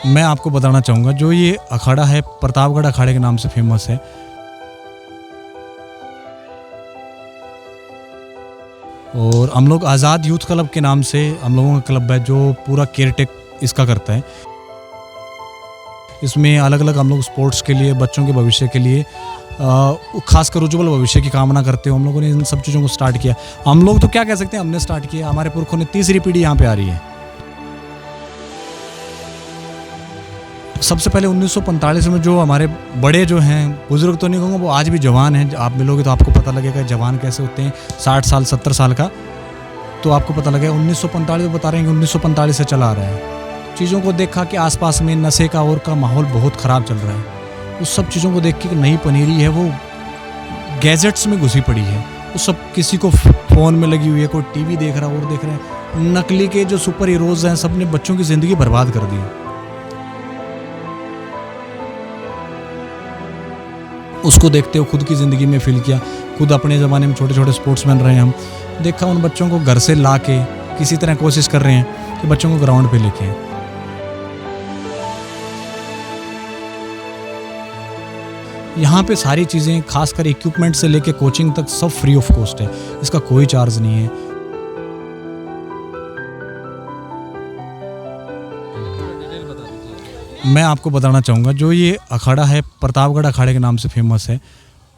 मैं आपको बताना चाहूँगा, जो ये अखाड़ा है प्रतापगढ़ अखाड़े के नाम से फेमस है। और हम लोग आज़ाद यूथ क्लब के नाम से हम लोगों का क्लब है जो पूरा केयर टेक इसका करता है। इसमें अलग अलग हम लोग स्पोर्ट्स के लिए, बच्चों के भविष्य के लिए, खासकर उज्ज्वल भविष्य की कामना करते हो, हम लोगों ने इन सब चीज़ों को स्टार्ट किया। हम लोग तो क्या कह सकते हैं, हमने स्टार्ट किया, हमारे पुरखों ने, तीसरी पीढ़ी यहाँ पे आ रही है। सबसे पहले 1945 में जो हमारे बड़े जो हैं, बुजुर्ग तो नहीं कहूँगा, वो आज भी जवान हैं। आप मिलोगे तो आपको पता लगेगा जवान कैसे होते हैं। 60 साल 70 साल का तो आपको पता लगेगा। 1945 बता रहे हैं कि 1945 से चला आ रहा है। चीज़ों को देखा कि आसपास में नशे का और का माहौल बहुत ख़राब चल रहा है। उस सब चीज़ों को देख के नई पनीरी है वो गैजेट्स में घुसी पड़ी है। उस सब किसी को फ़ोन में लगी हुई है, कोई टीवी देख रहा है और देख रहे हैं। नकली के जो सुपर हीरोज़ हैं, सब ने बच्चों की ज़िंदगी बर्बाद कर दी। उसको देखते हो खुद की ज़िंदगी में फील किया। खुद अपने ज़माने में छोटे छोटे स्पोर्ट्समैन रहे हम। देखा उन बच्चों को घर से ला के किसी तरह कोशिश कर रहे हैं कि बच्चों को ग्राउंड पे लेके आएं। यहाँ पे सारी चीज़ें, खासकर इक्विपमेंट से लेके कोचिंग तक, सब फ्री ऑफ कॉस्ट है। इसका कोई चार्ज नहीं है। मैं आपको बताना चाहूँगा, जो ये अखाड़ा है प्रतापगढ़ अखाड़े के नाम से फेमस है।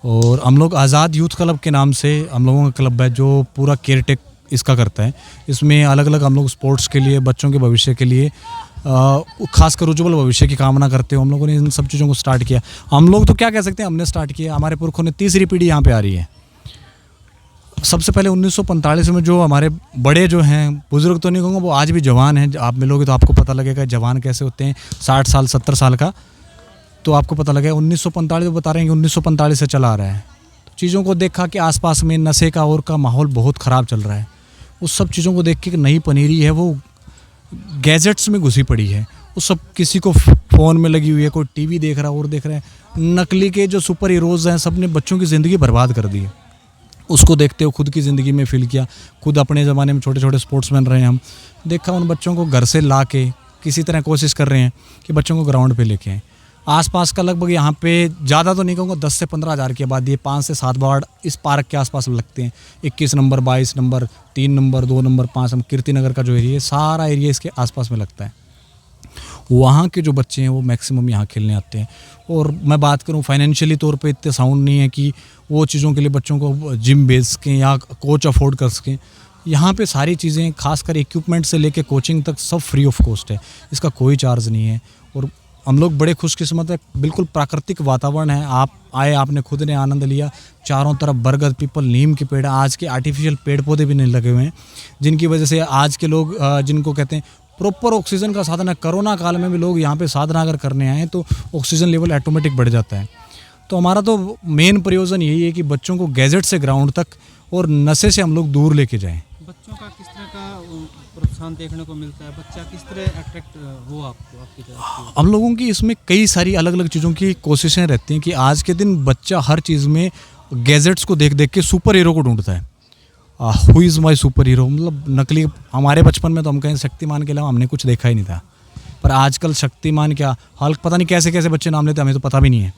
और हम लोग आज़ाद यूथ क्लब के नाम से हम लोगों का क्लब है जो पूरा केयर टेक इसका करता है। इसमें अलग अलग हम लोग स्पोर्ट्स के लिए, बच्चों के भविष्य के लिए, खासकर उज्ज्वल भविष्य की कामना करते हो, हम लोगों ने इन सब चीज़ों को स्टार्ट किया। हम लोग तो क्या कह सकते हैं, हमने स्टार्ट किया, हमारे पुरखों ने, तीसरी पीढ़ी यहाँ पे आ रही है। सबसे पहले 1945 में जो हमारे बड़े जो हैं, बुजुर्ग तो नहीं कहूँगा, वो आज भी जवान हैं। आप मिलोगे तो आपको पता लगेगा जवान कैसे होते हैं। 60 साल 70 साल का तो आपको पता लगेगा। 1945 बता रहे हैं कि 1945 से चला आ रहा है। तो चीज़ों को देखा कि आसपास में नशे का और का माहौल बहुत ख़राब चल रहा है। उस सब चीज़ों को देख के नई पनीरी है वो गैजेट्स में घुसी पड़ी है। उस सब किसी को फ़ोन में लगी हुई है, कोई टीवी देख रहा है और देख रहे हैं। नकली के जो सुपर हीरोज़ हैं, सब ने बच्चों की ज़िंदगी बर्बाद कर दी। उसको देखते हो खुद की ज़िंदगी में फील किया। खुद अपने ज़माने में छोटे छोटे स्पोर्ट्समैन रहे हम। देखा उन बच्चों को घर से ला के किसी तरह कोशिश कर रहे हैं कि बच्चों को ग्राउंड पे लेके आएं। आसपास का लगभग यहाँ पे ज़्यादा तो नहीं कहूँगा, 10 से 15 हज़ार की आबादी है। 5 से 7 वार्ड इस पार्क के आसपास लगते हैं। 21 number, 22 number, 3 number, 2 number, 5 number, Kirti Nagar का जो एरिया है, सारा एरिया इसके आसपास में लगता है। वहाँ के जो बच्चे हैं वो मैक्सिमम यहाँ खेलने आते हैं। और मैं बात करूँ फाइनेंशियली तौर पे इतने साउंड नहीं है कि वो चीज़ों के लिए बच्चों को जिम भेज सकें या कोच अफोर्ड कर सकें। यहाँ पे सारी चीज़ें, खासकर इक्विपमेंट से लेके कोचिंग तक, सब फ्री ऑफ कॉस्ट है। इसका कोई चार्ज नहीं है। और हम लोग बड़े खुशकिस्मत है, बिल्कुल प्राकृतिक वातावरण है। आप आए, आपने खुद ने आनंद लिया। चारों तरफ बरगद, पीपल, नीम के पेड़। आज के आर्टिफिशियल पेड़ पौधे भी नहीं लगे हुए हैं, जिनकी वजह से आज के लोग, जिनको कहते हैं प्रॉपर ऑक्सीजन का साधन है। कोरोना काल में भी लोग यहाँ पे साधना अगर करने आए तो ऑक्सीजन लेवल ऑटोमेटिक बढ़ जाता है। तो हमारा तो मेन प्रयोजन यही है कि बच्चों को गैजेट से ग्राउंड तक और नशे से हम लोग दूर लेके जाएं। बच्चों का किस तरह का प्रोत्साहन देखने को मिलता है? बच्चा किस तरह अट्रैक्ट हो आपकी तरफ? हम लोगों की इसमें कई सारी अलग अलग चीज़ों की कोशिशें रहती हैं कि आज के दिन बच्चा हर चीज़ में गैजेट्स को देख देख के सुपर हीरो को ढूंढता है। Who is my super hero, मतलब नकली। हमारे बचपन में तो हम कहें शक्तिमान के अलावा हमने कुछ देखा ही नहीं था। पर आजकल शक्तिमान क्या, हल्क, पता नहीं कैसे कैसे बच्चे नाम लेते हैं, हमें तो पता भी नहीं है।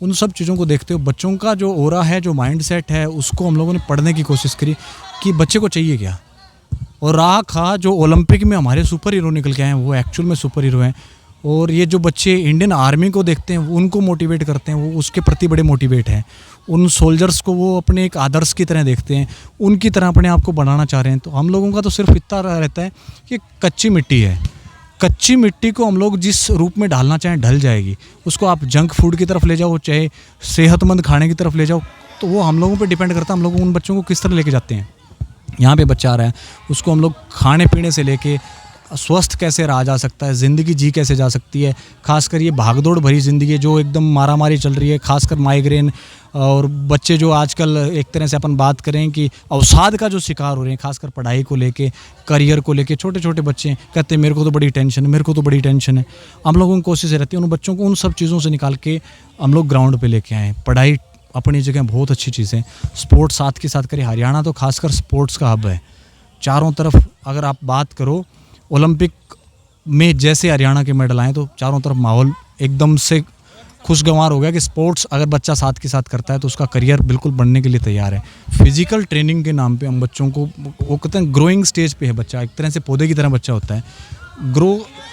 उन सब चीज़ों को देखते हो बच्चों का जो ओरा है, जो माइंड सेट है, उसको हम लोगों ने पढ़ने की कोशिश करी कि बच्चे को चाहिए क्या। और रहा खा जो ओलंपिक में हमारे सुपर हीरो निकल के आए हैं, वो एक्चुअल में सुपर हीरो हैं। और ये जो बच्चे इंडियन आर्मी को देखते हैं, उनको मोटिवेट करते हैं, वो उसके प्रति बड़े मोटिवेट हैं। उन सोल्जर्स को वो अपने एक आदर्श की तरह देखते हैं, उनकी तरह अपने आप को बनाना चाह रहे हैं। तो हम लोगों का तो सिर्फ इतना रहता है कि कच्ची मिट्टी है। कच्ची मिट्टी को हम लोग जिस रूप में ढालना चाहें ढल जाएगी। उसको आप जंक फूड की तरफ ले जाओ, चाहे सेहतमंद खाने की तरफ ले जाओ, तो वो हम लोगों पे डिपेंड करता है हम लोग उन बच्चों को किस तरह लेके जाते हैं। यहाँ पे बच्चा आ रहा है, उसको हम लोग खाने पीने से लेके स्वस्थ कैसे रहा जा सकता है, ज़िंदगी जी कैसे जा सकती है। खासकर ये भागदौड़ भरी ज़िंदगी जो एकदम मारामारी चल रही है, खासकर माइग्रेन और बच्चे जो आजकल एक तरह से अपन बात करें कि अवसाद का जो शिकार हो रहे हैं, खासकर पढ़ाई को लेके, करियर को लेके। छोटे छोटे बच्चे कहते हैं मेरे को तो बड़ी टेंशन है, मेरे को तो बड़ी टेंशन है। हम लोगों की कोशिश रहती है उन बच्चों को उन सब चीज़ों से निकाल के हम लोग ग्राउंड पे लेके आएँ। पढ़ाई अपनी जगह बहुत अच्छी चीज़ है, स्पोर्ट्स साथ के साथ करें। हरियाणा तो खासकर स्पोर्ट्स का हब है। चारों तरफ अगर आप बात करो, ओलंपिक में जैसे हरियाणा के मेडल आए तो चारों तरफ माहौल एकदम से खुशगवार हो गया कि स्पोर्ट्स अगर बच्चा साथ के साथ करता है तो उसका करियर बिल्कुल बनने के लिए तैयार है। फिजिकल ट्रेनिंग के नाम पे हम बच्चों को, वो कहते हैं ग्रोइंग स्टेज पे है बच्चा, एक तरह से पौधे की तरह बच्चा होता है।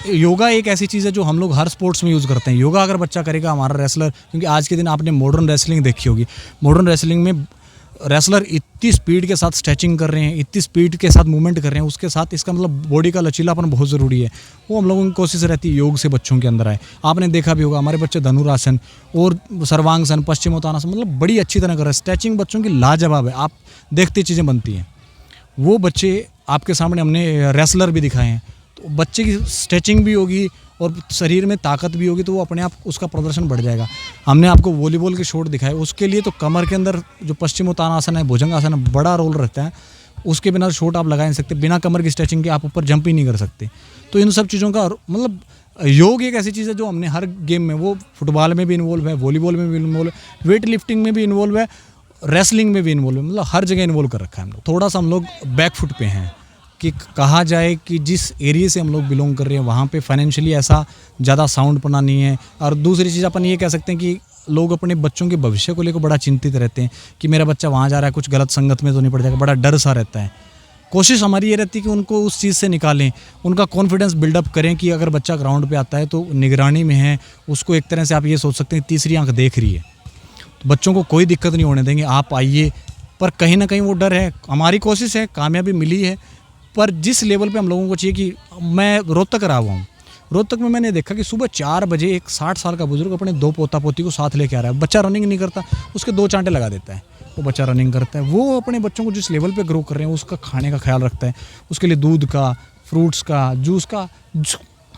योगा एक ऐसी चीज़ है जो हम लोग हर स्पोर्ट्स में यूज़ करते हैं। योगा अगर बच्चा करेगा, हमारा रेसलर, क्योंकि आज के दिन आपने मॉडर्न रेसलिंग देखी होगी, मॉडर्न रेसलिंग में रेसलर इतनी स्पीड के साथ स्ट्रेचिंग कर रहे हैं, इतनी स्पीड के साथ मूवमेंट कर रहे हैं, उसके साथ इसका मतलब बॉडी का लचीलापन बहुत ज़रूरी है। वो हम लोगों की कोशिश रहती है योग से बच्चों के अंदर आए। आपने देखा भी होगा हमारे बच्चे धनुरासन और सर्वांगसन, पश्चिमोत्तानासन मतलब बड़ी अच्छी तरह कर रहे हैं। स्ट्रेचिंग बच्चों की लाजवाब है, आप देखते चीज़ें बनती हैं। वो बच्चे आपके सामने हमने रेसलर भी दिखाए हैं, तो बच्चे की स्ट्रेचिंग भी होगी और शरीर में ताकत भी होगी, तो वो अपने आप उसका प्रदर्शन बढ़ जाएगा। हमने आपको वॉलीबॉल के शॉट दिखाए, उसके लिए तो कमर के अंदर जो पश्चिमोत्तानासन है, भुजंगासन है, बड़ा रोल रहता है। उसके बिना शॉट आप लगा नहीं सकते, बिना कमर की स्ट्रेचिंग के आप ऊपर जंप ही नहीं कर सकते। तो इन सब चीज़ों का मतलब योग एक ऐसी चीज़ है जो हमने हर गेम में, वो फुटबॉल में भी इन्वॉल्व है, वॉलीबॉल में भी इन्वॉल्व है, वेट लिफ्टिंग में भी इन्वॉल्व है, रेसलिंग में भी इन्वॉल्व है, मतलब हर जगह इन्वॉल्व कर रखा है हम लोग। थोड़ा सा हम लोग बैकफुट पे हैं कि कहा जाए कि जिस एरिया से हम लोग बिलोंग कर रहे हैं वहाँ पे फाइनेंशियली ऐसा ज़्यादा साउंड पना नहीं है। और दूसरी चीज़ अपन ये कह सकते हैं कि लोग अपने बच्चों के भविष्य को लेकर बड़ा चिंतित रहते हैं कि मेरा बच्चा वहाँ जा रहा है, कुछ गलत संगत में तो नहीं पड़ जाएगा, बड़ा डर सा रहता है। कोशिश हमारी ये रहती है कि उनको उस चीज़ से निकालें, उनका कॉन्फिडेंस बिल्डअप करें कि अगर बच्चा ग्राउंड पे आता है तो निगरानी में है, उसको एक तरह से आप ये सोच सकते हैं तीसरी आंख देख रही है, तो बच्चों को कोई दिक्कत नहीं होने देंगे, आप आइए। पर कहीं ना कहीं वो डर है। हमारी कोशिश है, कामयाबी मिली है, पर जिस लेवल पे हम लोगों को चाहिए कि मैं रोहतक रहा हुआ हूँ, रोहतक में मैंने देखा कि सुबह 4 बजे एक 60 साल का बुजुर्ग अपने 2 पोता पोती को साथ लेके आ रहा है। बच्चा रनिंग नहीं करता, उसके 2 चांटे लगा देता है, वो बच्चा रनिंग करता है। वो अपने बच्चों को जिस लेवल पे ग्रो कर रहे हैं उसका खाने का ख्याल रखता है, उसके लिए दूध का, फ्रूट्स का, जूस का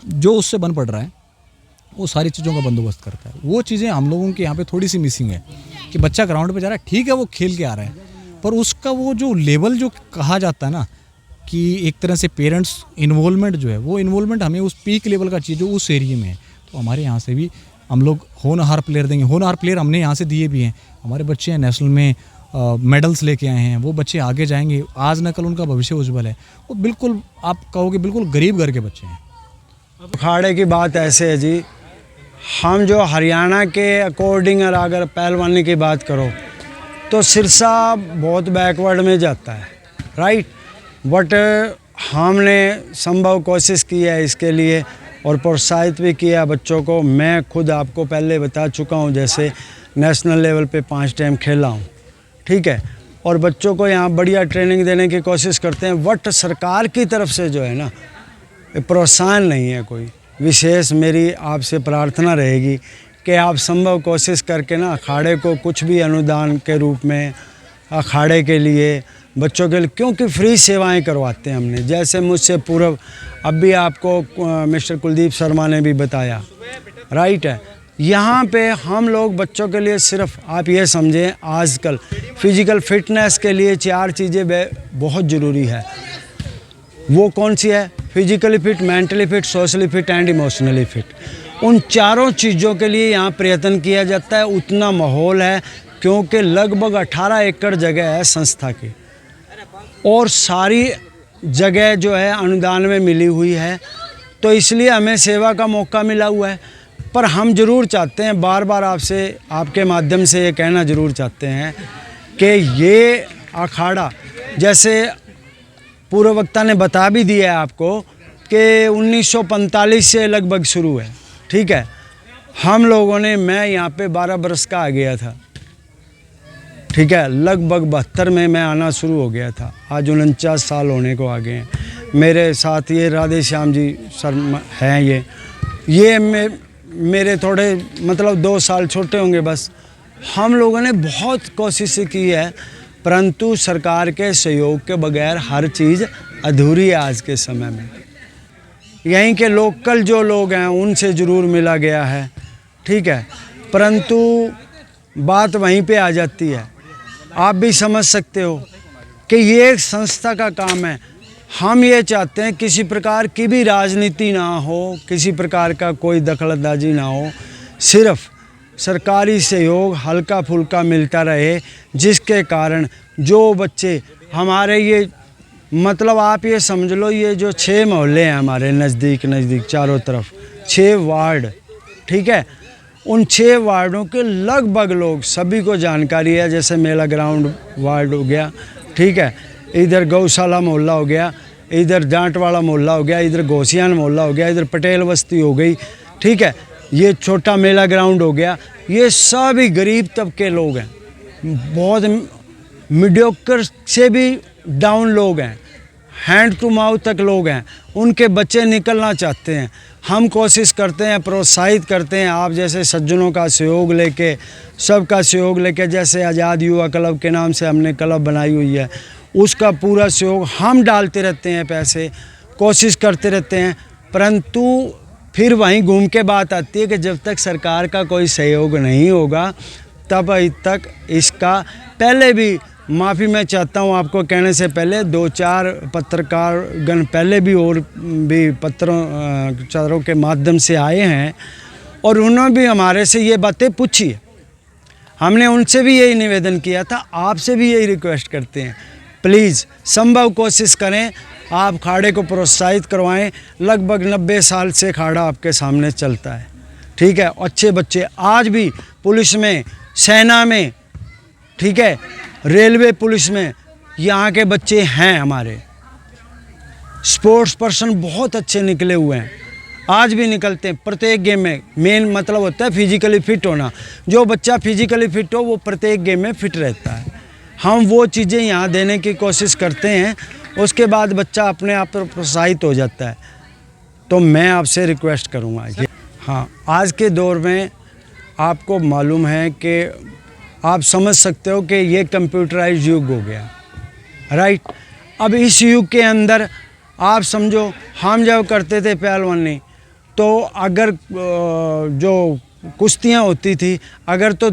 जो उससे बन पड़ रहा है वो सारी चीज़ों का बंदोबस्त करता है। वो चीज़ें हम लोगों के यहाँ पे थोड़ी सी मिसिंग है कि बच्चा ग्राउंड पे जा रहा है, ठीक है वो खेल के आ रहा है, पर उसका वो जो लेवल जो कहा जाता है ना कि एक तरह से पेरेंट्स इन्वॉल्वमेंट जो है, वो इन्वॉल्वमेंट हमें उस पीक लेवल का चाहिए जो उस एरिया में है। तो हमारे यहाँ से भी हम लोग होनहार प्लेयर देंगे। होनहार प्लेयर हमने यहाँ से दिए भी हैं, हमारे बच्चे हैं नेशनल में मेडल्स लेके आए हैं, वो बच्चे आगे जाएंगे, आज न कल उनका भविष्य उज्जवल है। वो बिल्कुल आप कहोगे बिल्कुल गरीब घर के बच्चे हैं। अखाड़े की बात ऐसे है जी, हम जो हरियाणा के अकॉर्डिंग अगर पहलवानी की बात करो तो सिरसा बहुत बैकवर्ड में जाता है, राइट। बट हमने संभव कोशिश की है इसके लिए और प्रोत्साहित भी किया बच्चों को। मैं खुद आपको पहले बता चुका हूँ, जैसे नेशनल लेवल पे 5 टाइम खेला हूँ, ठीक है, और बच्चों को यहाँ बढ़िया ट्रेनिंग देने की कोशिश करते हैं। बट सरकार की तरफ से जो है ना, प्रोत्साहन नहीं है कोई विशेष। मेरी आपसे प्रार्थना रहेगी कि आप संभव कोशिश करके ना अखाड़े को कुछ भी अनुदान के रूप में अखाड़े के लिए, बच्चों के लिए, क्योंकि फ्री सेवाएं करवाते हैं हमने। जैसे मुझसे पूर्व अभी आपको मिस्टर कुलदीप शर्मा ने भी बताया, राइट है, यहाँ पे हम लोग बच्चों के लिए सिर्फ आप ये समझें, आजकल फिजिकल फिटनेस के लिए 4 चीज़ें बहुत ज़रूरी है। वो कौन सी है? Physically fit, mentally fit, socially fit and emotionally fit. उन चारों चीज़ों के लिए यहाँ प्रयत्न किया जाता है। उतना माहौल है क्योंकि लगभग 18 एकड़ जगह है संस्था की और सारी जगह जो है अनुदान में मिली हुई है, तो इसलिए हमें सेवा का मौका मिला हुआ है। पर हम ज़रूर चाहते हैं, बार बार आपसे, आपके माध्यम से ये कहना ज़रूर चाहते हैं कि ये अखाड़ा, जैसे पूर्व वक्ता ने बता भी दिया है आपको कि 1945 से लगभग शुरू है, ठीक है। हम लोगों ने, मैं यहाँ पे 12 बरस का आ गया था, ठीक है, लगभग 72 में मैं आना शुरू हो गया था। आज 49 साल होने को आ गए हैं। मेरे साथ ये राधे श्याम जी सर हैं, ये मेरे थोड़े मतलब 2 साल छोटे होंगे बस। हम लोगों ने बहुत कोशिश की है, परंतु सरकार के सहयोग के बगैर हर चीज़ अधूरी है आज के समय में। यहीं के लोकल जो लोग हैं उनसे ज़रूर मिला गया है, ठीक है, परंतु बात वहीं पे आ जाती है। आप भी समझ सकते हो कि ये एक संस्था का काम है। हम ये चाहते हैं किसी प्रकार की भी राजनीति ना हो, किसी प्रकार का कोई दखलंदाजी ना हो, सिर्फ सरकारी सहयोग हल्का फुल्का मिलता रहे, जिसके कारण जो बच्चे हमारे ये मतलब आप ये समझ लो, ये जो 6 मोहल्ले हैं हमारे नज़दीक चारों तरफ, 6 वार्ड, ठीक है, उन 6 वार्डों के लगभग लोग सभी को जानकारी है। जैसे मेला ग्राउंड वार्ड हो गया, ठीक है, इधर गौशाला मोहल्ला हो गया, इधर डांटवाड़ा मोहल्ला हो गया, इधर घोसियान मोहल्ला हो गया, इधर पटेल बस्ती हो गई, ठीक है, ये छोटा मेला ग्राउंड हो गया। ये सभी गरीब तबके लोग हैं, बहुत मीडियोकर से भी डाउन लोग हैं, हैंड टू माउथ तक लोग हैं। उनके बच्चे निकलना चाहते हैं, हम कोशिश करते हैं, प्रोत्साहित करते हैं, आप जैसे सज्जनों का सहयोग लेके, सबका सहयोग लेके, जैसे आज़ाद युवा क्लब के नाम से हमने क्लब बनाई हुई है, उसका पूरा सहयोग हम डालते रहते हैं, पैसे कोशिश करते रहते हैं। परंतु फिर वहीं घूम के बात आती है कि जब तक सरकार का कोई सहयोग नहीं होगा तब तक इसका, पहले भी माफ़ी मैं चाहता हूँ आपको कहने से पहले, 2-4 पत्रकारगण पहले भी और भी पत्रों के माध्यम से आए हैं और उन्होंने भी हमारे से ये बातें पूछी है। हमने उनसे भी यही निवेदन किया था, आपसे भी यही रिक्वेस्ट करते हैं, प्लीज़ संभव कोशिश करें, आप खाड़े को प्रोत्साहित करवाएं। लगभग 90 साल से खाड़ा आपके सामने चलता है, ठीक है। अच्छे बच्चे आज भी पुलिस में, सेना में, ठीक है, रेलवे पुलिस में यहाँ के बच्चे हैं हमारे। स्पोर्ट्स पर्सन बहुत अच्छे निकले हुए हैं, आज भी निकलते हैं प्रत्येक गेम में। मेन मतलब होता है फिजिकली फिट होना। जो बच्चा फिजिकली फिट हो वो प्रत्येक गेम में फिट रहता है। हम वो चीज़ें यहाँ देने की कोशिश करते हैं, उसके बाद बच्चा अपने आप पर प्रोत्साहित हो जाता है। तो मैं आपसे रिक्वेस्ट करूँगा ये, हाँ, आज के दौर में आपको मालूम है कि आप समझ सकते हो कि ये कंप्यूटराइज युग हो गया, राइट। अब इस युग के अंदर आप समझो, हम जब करते थे पहलवानी, तो अगर जो कुश्तियाँ होती थी, अगर तो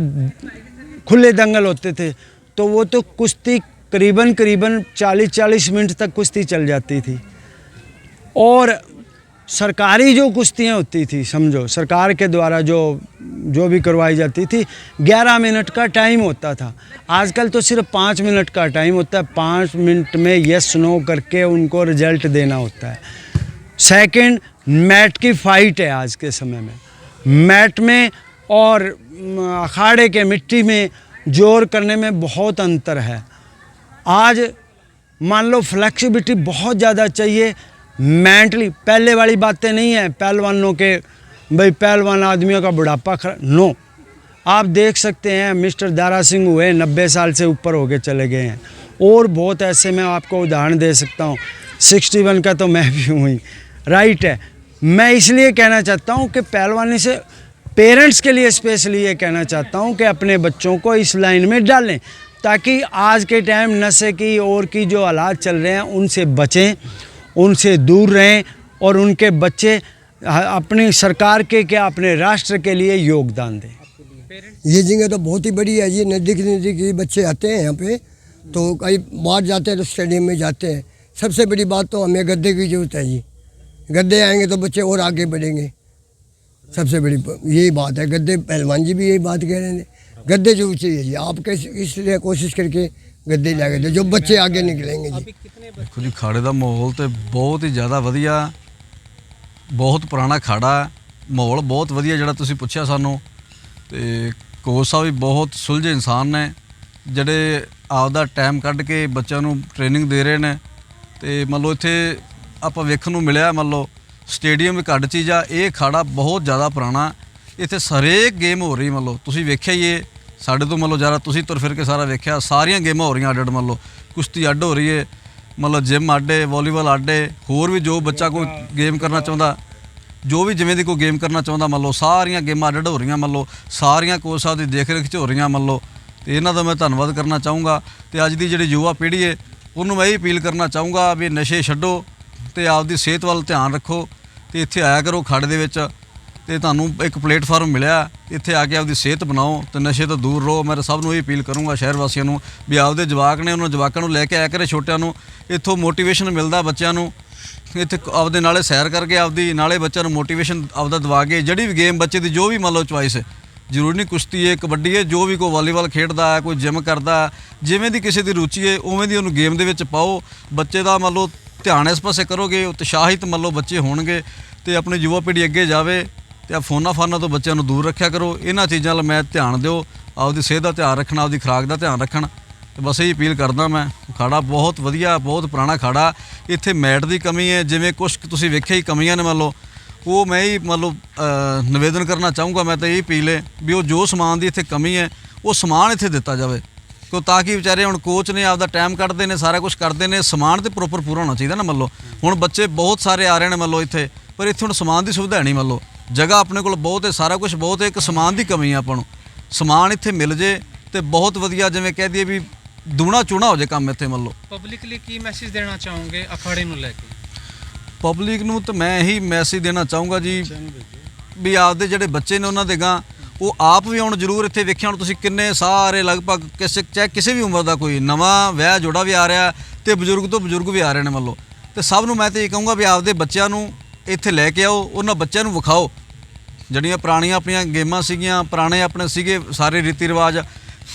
खुले दंगल होते थे, तो वो तो कुश्ती करीबन 40-40 मिनट तक कुश्ती चल जाती थी। और सरकारी जो कुश्तियाँ होती थी, समझो सरकार के द्वारा जो भी करवाई जाती थी, 11 मिनट का टाइम होता था। आजकल तो सिर्फ 5 मिनट का टाइम होता है, 5 मिनट में यस नो करके उनको रिजल्ट देना होता है। सेकंड, मैट की फाइट है आज के समय में। मैट में और अखाड़े के मिट्टी में जोर करने में बहुत अंतर है। आज मान लो फ्लेक्सिबिलिटी बहुत ज़्यादा चाहिए, मेंटली पहले वाली बातें नहीं है पहलवानों के, भाई पहलवान आदमियों का बुढ़ापा नो। आप देख सकते हैं मिस्टर दारा सिंह हुए 90 साल से ऊपर हो के चले गए हैं, और बहुत ऐसे मैं आपको उदाहरण दे सकता हूँ। 61 का तो मैं भी हूँ ही, राइट है। मैं इसलिए कहना चाहता हूँ कि पहलवानी से पेरेंट्स के लिए स्पेशली ये कहना चाहता हूँ कि अपने बच्चों को इस लाइन में डालें, ताकि आज के टाइम नशे की और की जो हालात चल रहे हैं उनसे बचें, उनसे दूर रहें, और उनके बच्चे अपनी सरकार के क्या अपने राष्ट्र के लिए योगदान दें। ये जगह तो बहुत ही बड़ी है, ये नज़दीक बच्चे आते हैं यहाँ पे, तो कई बाहर जाते हैं तो स्टेडियम में जाते हैं। सबसे बड़ी बात तो हमें गद्दे की ज़रूरत है जी, गद्दे आएंगे तो बच्चे और आगे बढ़ेंगे। सबसे बड़ी यही बात है, गद्दे पहलवान जी भी यही बात कह रहे हैं, गद्दे जरूर चाहिए जी। आप कैसे इसलिए कोशिश करके गद्दे ला के जो बच्चे आगे निकलेंगे जी। देखो जी, खाड़े का माहौल तो बहुत ही ज़्यादा वधिया, बहुत पुराना खाड़ा, माहौल बहुत वधिया जिहड़ा तुसीं पुछिया सानूं। ते कोच साहब भी बहुत सुलझे इंसान ने, जिहड़े आपदा टाइम कढ के बच्चों नूं ट्रेनिंग दे रहे हैं। तो मान लो इत्थे आपां वेखण नूं मिलिया, मान लो स्टेडियम भी घੱਟ चीज़ आ, ये खाड़ा बहुत ज़्यादा पुराना, इत्थे हरेक गेम हो रही। मान लो तुसीं वेख्या ही है, साढ़े तो मान लो ज़्यादा तुसीं तुर फिर के सारा वेख्या, सारियां गेमां हो रही अड्ड अड्ड। मान लो कुश्ती अड्ड हो रही है, मतलब जिम अड्ड है, वॉलीबॉल अड्ड है, होर भी जो बच्चा कोई गेम करना चाहुंदा, जो भी जिमें दी कोई गेम करना चाहुंदा, मान लो सारियां गेमां अड्ड अड्ड हो रही। मान लो सारियां कोच साहब की देख रेख च हो रही। मान लो तो इन्हां दा मैं धन्नवाद करना चाहूँगा। तो अज की जिहड़ी युवा पीढ़ी है उन्होंने मैं यही अपील करना चाहूँगा भी नशे छड्डो तो आपदी सेहत वाल ध्यान रखो। तो इत्थे आया करो खाड़े दे विच, ते तुहानूं एक प्लेटफार्म मिलिया, इत्थे आके आपदी सेहत बनाओ तो नशे तो दूर रहो। मैं सब नूं यही अपील करूँगा शहर वासियों नूं भी आपदे जवाक ने उन्होंने जवाकां नूं लैके आया करे, छोटिਆਂ नूं इत्थों मोटिवेशन मिलदा बच्चों नूं। इत्थे आपदे नाले सैर करके आपदी नाले बच्चों नूं मोटिवेशन आपदा दवा के जिहड़ी भी गेम बच्चे दी जो भी मान लो चॉइस है ਜ਼ਰੂਰੀ ਨਹੀਂ ਕੁਸ਼ਤੀ ਹੈ, ਕਬੱਡੀ ਹੈ, ਜੋ ਵੀ ਕੋਈ ਵਾਲੀਬਾਲ ਖੇਡਦਾ ਹੈ, ਕੋਈ ਜਿਮ ਕਰਦਾ ਹੈ, ਜਿਵੇਂ ਦੀ ਕਿਸੇ ਦੀ ਰੁਚੀ ਹੈ ਉਵੇਂ ਦੀ ਉਹਨੂੰ ਗੇਮ ਦੇ ਵਿੱਚ ਪਾਓ। ਬੱਚੇ ਦਾ ਮੰਨ ਲਓ ਧਿਆਨ ਇਸ ਪਾਸੇ ਕਰੋਗੇ, ਉਤਸ਼ਾਹਿਤ ਮੰਨ ਲਓ ਬੱਚੇ ਹੋਣਗੇ ਤੇ ਆਪਣੀ ਯੁਵਾ ਪੀੜ੍ਹੀ ਅੱਗੇ ਜਾਵੇ। ਤੇ ਆ ਫੋਨਾਂ ਤੋਂ ਬੱਚਿਆਂ ਨੂੰ ਦੂਰ ਰੱਖਿਆ ਕਰੋ, ਇਹਨਾਂ ਚੀਜ਼ਾਂ ਵੱਲ ਮੈਂ ਧਿਆਨ ਦਿਓ, ਆਪਦੀ ਸਿਹਤ ਦਾ ਧਿਆਨ ਰੱਖਣਾ, ਆਪਦੀ ਖੁਰਾਕ ਦਾ ਧਿਆਨ ਰੱਖਣ। ਤੇ ਬਸ ਇਹ ਅਪੀਲ ਕਰਦਾ ਮੈਂ। ਅਖਾੜਾ ਬਹੁਤ ਵਧੀਆ, ਬਹੁਤ ਪੁਰਾਣਾ ਅਖਾੜਾ। ਇੱਥੇ ਮੈਟ ਦੀ ਕਮੀ ਹੈ, ਜਿਵੇਂ ਕੁਛ ਤੁਸੀਂ ਵੇਖਿਆ ਹੀ ਕਮੀਆਂ ਨੇ ਮੰਨ ਲਓ, ਉਹ ਮੈਂ ਹੀ ਮੰਨ ਲਓ ਨਿਵੇਦਨ ਕਰਨਾ ਚਾਹੂੰਗਾ। ਮੈਂ ਤਾਂ ਇਹ ਅਪੀਲ ਹੈ ਵੀ ਉਹ ਜੋ ਸਮਾਨ ਦੀ ਇੱਥੇ ਕਮੀ ਹੈ ਉਹ ਸਮਾਨ ਇੱਥੇ ਦਿੱਤਾ ਜਾਵੇ, ਕਿਉਂ ਤਾਂ ਕਿ ਵਿਚਾਰੇ ਹੁਣ ਕੋਚ ਨੇ ਆਪਦਾ ਟਾਈਮ ਕੱਢਦੇ ਨੇ, ਸਾਰਾ ਕੁਝ ਕਰਦੇ ਨੇ, ਸਮਾਨ ਤੇ ਪ੍ਰੋਪਰ ਪੂਰਾ ਹੋਣਾ ਚਾਹੀਦਾ ਨਾ। ਮੰਨ ਲਓ ਹੁਣ ਬੱਚੇ ਬਹੁਤ ਸਾਰੇ ਆ ਰਹੇ ਨੇ ਮੰਨ ਲਓ ਇੱਥੇ, ਪਰ ਇੱਥੇ ਹੁਣ ਸਮਾਨ ਦੀ ਸੁਵਿਧਾ ਨਹੀਂ। ਮੰਨ ਲਓ ਜਗ੍ਹਾ ਆਪਣੇ ਕੋਲ ਬਹੁਤ ਹੈ, ਸਾਰਾ ਕੁਝ ਬਹੁਤ ਹੈ, ਇੱਕ ਸਮਾਨ ਦੀ ਕਮੀ ਹੈ। ਆਪਾਂ ਨੂੰ ਸਮਾਨ ਇੱਥੇ ਮਿਲ ਜੇ ਤੇ ਬਹੁਤ ਵਧੀਆ, ਜਿਵੇਂ ਕਹਿ ਦਈਏ ਵੀ ਦੂਣਾ ਚੂਣਾ ਹੋ ਜੇ ਕੰਮ ਇੱਥੇ। ਮੰਨ ਲਓ ਪਬਲਿਕ ਲਈ ਕੀ ਮੈਸੇਜ ਦੇਣਾ ਚਾਹੋਗੇ ਅਖਾੜੇ ਨੂੰ ਲੈ ਕੇ? ਪਬਲਿਕ ਨੂੰ ਤਾਂ ਮੈਂ ਇਹੀ ਮੈਸੇਜ ਦੇਣਾ ਚਾਹੂੰਗਾ ਜੀ ਵੀ ਆਪਦੇ ਜਿਹੜੇ ਬੱਚੇ ਨੇ ਉਹਨਾਂ ਦੇ ਗਾਂ ਉਹ ਆਪ ਵੀ ਆਉਣ ਜ਼ਰੂਰ। ਇੱਥੇ ਵੇਖਿਆ ਹੁਣ ਤੁਸੀਂ ਕਿੰਨੇ ਸਾਰੇ ਲਗਭਗ ਚਾਹੇ ਕਿਸੇ ਵੀ ਉਮਰ ਦਾ ਕੋਈ ਨਵਾਂ ਵਿਆਹ ਜੋੜਾ ਵੀ ਆ ਰਿਹਾ ਤੇ ਬਜ਼ੁਰਗ ਤੋਂ ਬਜ਼ੁਰਗ ਵੀ ਆ ਰਹੇ ਨੇ ਮੰਨ ਲਓ। ਤੇ ਸਭ ਨੂੰ ਮੈਂ ਤਾਂ ਇਹ ਕਹੂੰਗਾ ਵੀ ਆਪਦੇ ਬੱਚਿਆਂ ਨੂੰ ਇੱਥੇ ਲੈ ਕੇ ਆਓ, ਉਹਨਾਂ ਬੱਚਿਆਂ ਨੂੰ ਵਿਖਾਓ ਜਿਹੜੀਆਂ ਪੁਰਾਣੀਆਂ ਆਪਣੀਆਂ ਗੇਮਾਂ ਸੀਗੀਆਂ, ਪੁਰਾਣੇ ਆਪਣੇ ਸੀਗੇ ਸਾਰੇ ਰੀਤੀ ਰਿਵਾਜ,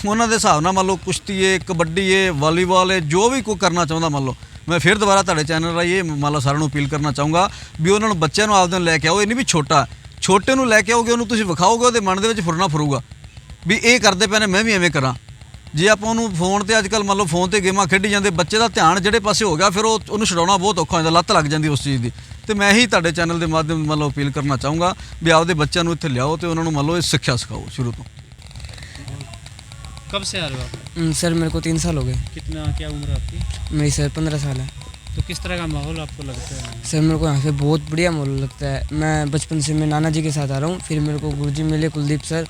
ਉਹਨਾਂ ਦੇ ਹਿਸਾਬ ਨਾਲ ਮੰਨ ਲਓ ਕੁਸ਼ਤੀ ਹੈ, ਕਬੱਡੀ ਹੈ, ਵਾਲੀਬਾਲ ਹੈ, ਜੋ ਵੀ ਕੋਈ ਕਰਨਾ ਚਾਹੁੰਦਾ ਮੰਨ ਲਓ। ਮੈਂ ਫਿਰ ਦੁਬਾਰਾ ਤੁਹਾਡੇ ਚੈਨਲ ਰਾਹੀਂ ਇਹ ਮੰਨ ਲਓ ਸਾਰਿਆਂ ਨੂੰ ਅਪੀਲ ਕਰਨਾ ਚਾਹੂੰਗਾ ਵੀ ਉਹਨਾਂ ਨੂੰ ਬੱਚਿਆਂ ਨੂੰ ਆਪਦੇ ਨੂੰ ਲੈ ਕੇ ਆਓ। ਇਹ ਨਹੀਂ ਵੀ ਛੋਟੇ ਨੂੰ ਲੈ ਕੇ ਆਓਗੇ, ਉਹਨੂੰ ਤੁਸੀਂ ਵਿਖਾਓਗੇ, ਉਹਦੇ ਮਨ ਦੇ ਵਿੱਚ ਫੁਰਨਾ ਫਰੂਗਾ ਵੀ ਇਹ ਕਰਦੇ ਪਏ ਨੇ ਮੈਂ ਵੀ ਐਵੇਂ ਕਰਾਂ। ਜੇ ਆਪਾਂ ਉਹਨੂੰ ਫੋਨ ਤੇ ਅੱਜ ਕੱਲ੍ਹ ਮੰਨ ਲਓ ਫੋਨ ਤੇ ਗੇਮਾਂ ਖੇਡੀ ਜਾਂਦੇ, ਬੱਚੇ ਦਾ ਧਿਆਨ ਜਿਹੜੇ ਪਾਸੇ ਹੋ ਗਿਆ ਫਿਰ ਉਹਨੂੰ ਛਡਾਉਣਾ ਬਹੁਤ ਔਖਾ ਹੋ ਜਾਂਦਾ, ਲੱਤ ਲੱਗ ਜਾਂਦੀ ਉਸ ਚੀਜ਼ ਦੀ। ਤੇ ਮੈਂ ਹੀ ਤੁਹਾਡੇ ਚੈਨਲ ਦੇ ਮਾਧਿਅਮ ਮੰਨ ਲਓ ਅਪੀਲ ਕਰਨਾ ਚਾਹੂੰਗਾ ਵੀ ਆਪਦੇ ਬੱਚਿਆਂ ਨੂੰ ਇੱਥੇ ਲਿਆਓ ਤੇ ਉਹਨਾਂ ਨੂੰ ਮੰਨ ਲਓ ਇਹ ਸਿੱਖਿਆ ਸਿਖਾਓ ਸ਼ੁਰੂ ਤੋਂ। कब से आ रहे हो आप? सर मेरे को 3 साल हो गए। कितना क्या उम्र है आपकी? मेरी सर 15 साल है। तो किस तरह का माहौल आपको लगता है? सर मेरे को यहाँ पे बहुत बढ़िया माहौल लगता है। मैं बचपन से मैं नाना जी के साथ आ रहा हूँ, फिर मेरे को गुरुजी मिले कुलदीप सर,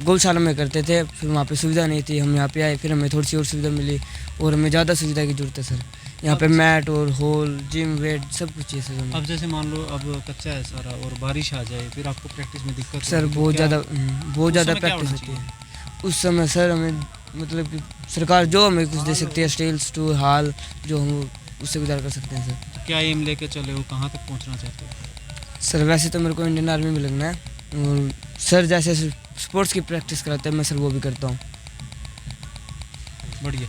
गौशाला में करते थे, फिर वहाँ पे सुविधा नहीं थी, हम यहाँ पे आए, फिर हमें थोड़ी सी और सुविधा मिली और हमें ज़्यादा सुविधा की ज़रूरत है सर। यहाँ पे मैट और हॉल, जिम, वेट सब कुछ है सर। अब जैसे मान लो अब कच्चा है सारा और बारिश आ जाए फिर आपको प्रैक्टिस में दिक्कत सर होगी, तो बहुत क्या- ज़्यादा उस समय क्या प्रैक्टिस होना होती है उस समय सर। हमें मतलब कि सरकार जो हमें कुछ दे सकती है, स्टील्स टू हाल, जो हम उससे गुजार कर सकते हैं सर। क्या एम लेके चले हो, कहाँ तक पहुँचना चाहते हो? सर वैसे तो मेरे को इंडियन आर्मी में लगना है और सर जैसे स्पोर्ट्स की प्रैक्टिस कराते हैं मैं सर वो भी करता हूँ। बढ़िया।